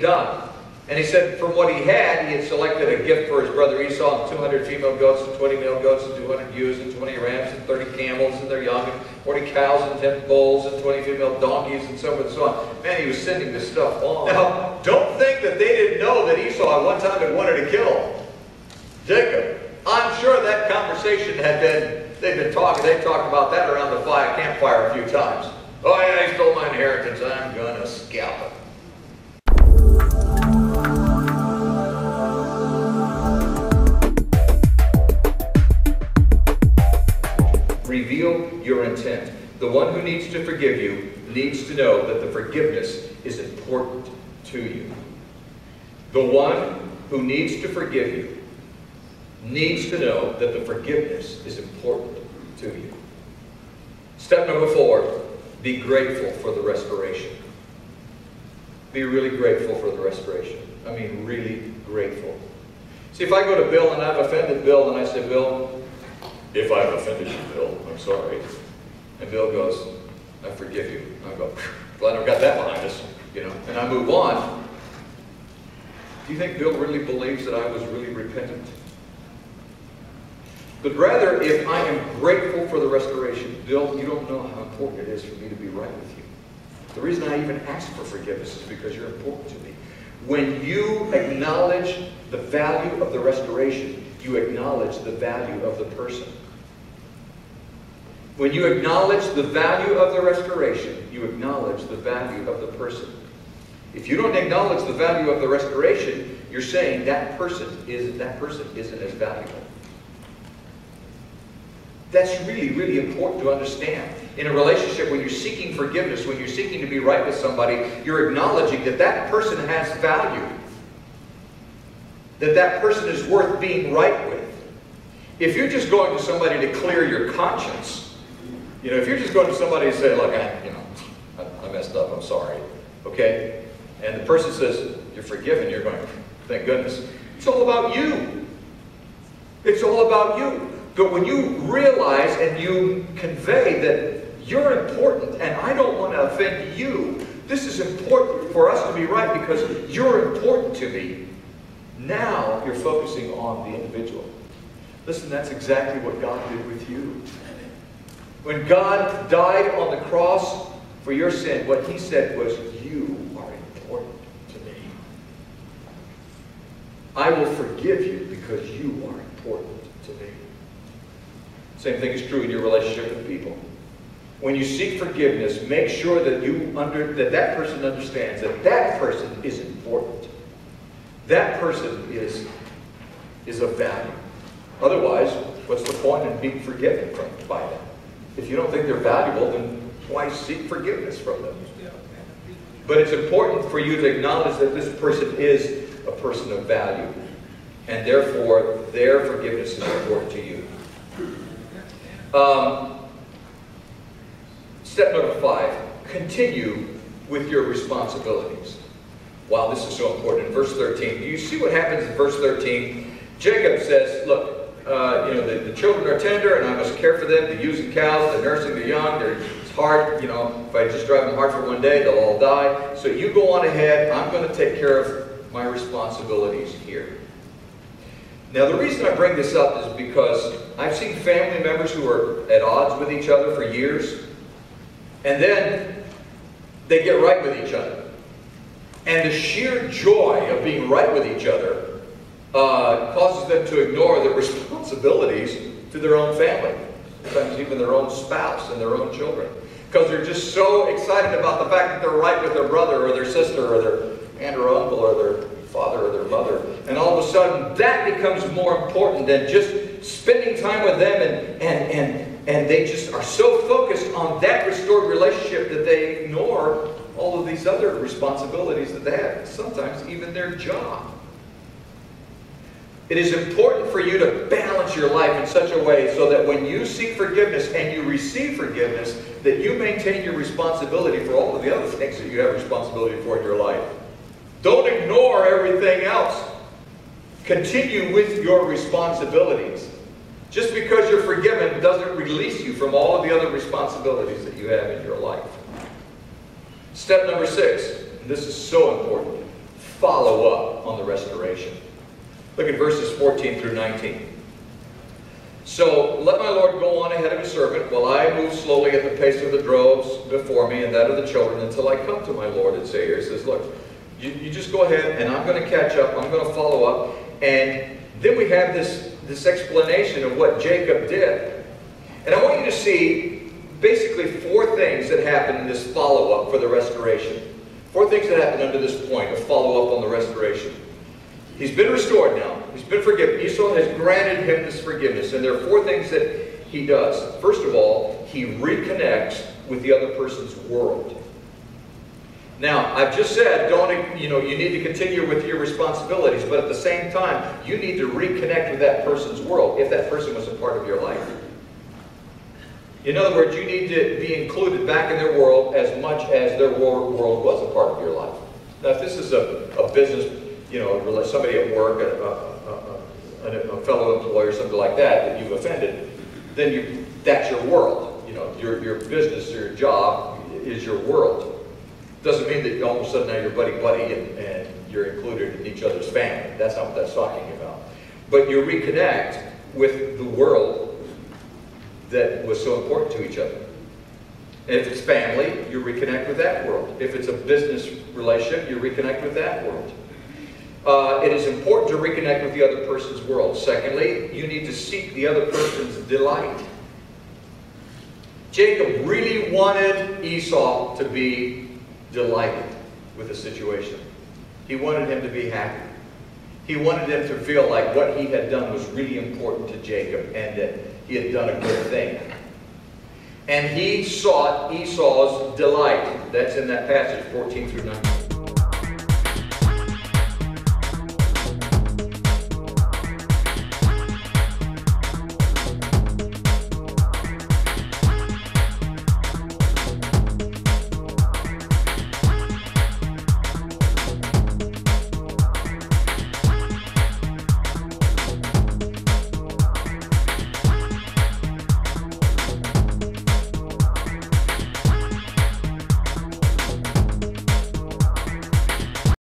done. And he said from what he had selected a gift for his brother Esau, 200 female goats and 20 male goats and 200 ewes and 20 rams and 30 camels and their young and 40 cows and 10 bulls and 20 female donkeys and so forth and so on. Man, he was sending this stuff on. Now, don't think that they didn't know that Esau at one time had wanted to kill Jacob. I'm sure that conversation they talked about that around the campfire a few times. Oh yeah, he stole my inheritance. I'm going to scalp him. Reveal your intent. The one who needs to forgive you needs to know that the forgiveness is important to you. The one who needs to forgive you needs to know that the forgiveness is important to you. Step number 4, be grateful for the restoration. Be really grateful for the restoration. I mean, really grateful. See, if I go to Bill and I've offended Bill and I say, Bill, if I've offended you, Bill, I'm sorry. And Bill goes, I forgive you. I go, glad I've got that behind us, and I move on. Do you think Bill really believes that I was really repentant? But rather, if I am grateful for the restoration, Bill, you don't know how important it is for me to be right with you. The reason I even ask for forgiveness is because you're important to me. When you acknowledge the value of the restoration, you acknowledge the value of the person. When you acknowledge the value of the restoration, you acknowledge the value of the person. If you don't acknowledge the value of the restoration, you're saying that person isn't as valuable. That's really, really important to understand. In a relationship, when you're seeking forgiveness, when you're seeking to be right with somebody, you're acknowledging that that person has value. That person is worth being right with. If you're just going to somebody to clear your conscience, if you're just going to somebody and say, look, I messed up, I'm sorry, okay? And the person says, you're forgiven, you're going, thank goodness. It's all about you. It's all about you. But when you realize and you convey that you're important and I don't want to offend you, this is important for us to be right because you're important to me, now you're focusing on the individual. Listen, that's exactly what God did with you. When God died on the cross for your sin, what he said was, you are important to me. I will forgive you because you are important to me. Same thing is true in your relationship with people. When you seek forgiveness, make sure that that person understands that that person is important. That person is of value. Otherwise, what's the point in being forgiven by them? If you don't think they're valuable, then why seek forgiveness from them? But it's important for you to acknowledge that this person is a person of value. And therefore, their forgiveness is important to you. Step number 5, continue with your responsibilities. Wow, this is so important. In verse 13, do you see what happens in verse 13? Jacob says, look, the children are tender and I must care for them, the ewes and cows, the nursing the young, it's hard, if I just drive them hard for one day, they'll all die. So you go on ahead, I'm going to take care of my responsibilities here. Now the reason I bring this up is because I've seen family members who are at odds with each other for years, and then they get right with each other. And the sheer joy of being right with each other causes them to ignore their responsibilities to their own family, sometimes even their own spouse and their own children, because they're just so excited about the fact that they're right with their brother or their sister or their aunt or uncle or their father or their mother. And all of a sudden, that becomes more important than just spending time with them, and they just are so focused on that restored relationship that they ignore all of these other responsibilities that they have, sometimes even their job. It is important for you to balance your life in such a way so that when you seek forgiveness and you receive forgiveness, that you maintain your responsibility for all of the other things that you have responsibility for in your life. Don't ignore everything else. Continue with your responsibilities. Just because you're forgiven doesn't release you from all of the other responsibilities that you have in your life. Step number 6, and this is so important, follow up on the restoration. Look at verses 14 through 19. So let my Lord go on ahead of his servant, while I move slowly at the pace of the droves before me and that of the children, until I come to my Lord and say here. He says, look, you just go ahead, and I'm going to catch up, I'm going to follow up. And then we have this explanation of what Jacob did. And I want you to see basically 4 things that happen in this follow-up for the restoration. 4 things that happen under this point of follow-up on the restoration. He's been restored now. He's been forgiven. Esau has granted him this forgiveness. And there are 4 things that he does. First of all, he reconnects with the other person's world. Now, I've just said, you need to continue with your responsibilities, but at the same time, you need to reconnect with that person's world if that person was a part of your life. In other words, you need to be included back in their world as much as their world was a part of your life. Now, if this is a business, somebody at work, a fellow employee or something like that you've offended, then that's your world. Your business or your job is your world. Doesn't mean that all of a sudden now you're buddy-buddy and you're included in each other's family. That's not what that's talking about. But you reconnect with the world that was so important to each other. And if it's family, you reconnect with that world. If it's a business relationship, you reconnect with that world. It is important to reconnect with the other person's world. Secondly, you need to seek the other person's delight. Jacob really wanted Esau to be delighted with the situation. He wanted him to be happy. He wanted him to feel like what he had done was really important to Jacob and that he had done a good thing. And he sought Esau's delight. That's in that passage, 14 through 19.